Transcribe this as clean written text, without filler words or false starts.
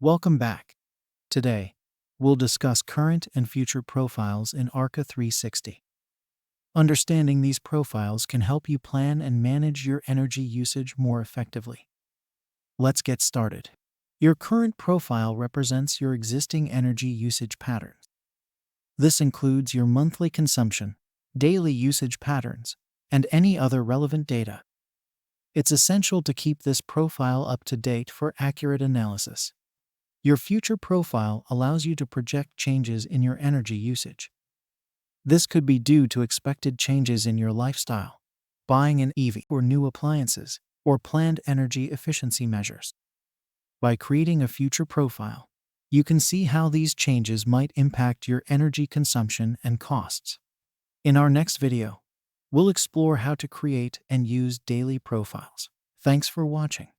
Welcome back. Today, we'll discuss current and future profiles in Arca 360. Understanding these profiles can help you plan and manage your energy usage more effectively. Let's get started. Your current profile represents your existing energy usage patterns. This includes your monthly consumption, daily usage patterns, and any other relevant data. It's essential to keep this profile up to date for accurate analysis. Your future profile allows you to project changes in your energy usage. This could be due to expected changes in your lifestyle, buying an EV or new appliances, or planned energy efficiency measures. By creating a future profile, you can see how these changes might impact your energy consumption and costs. In our next video, we'll explore how to create and use daily profiles. Thanks for watching.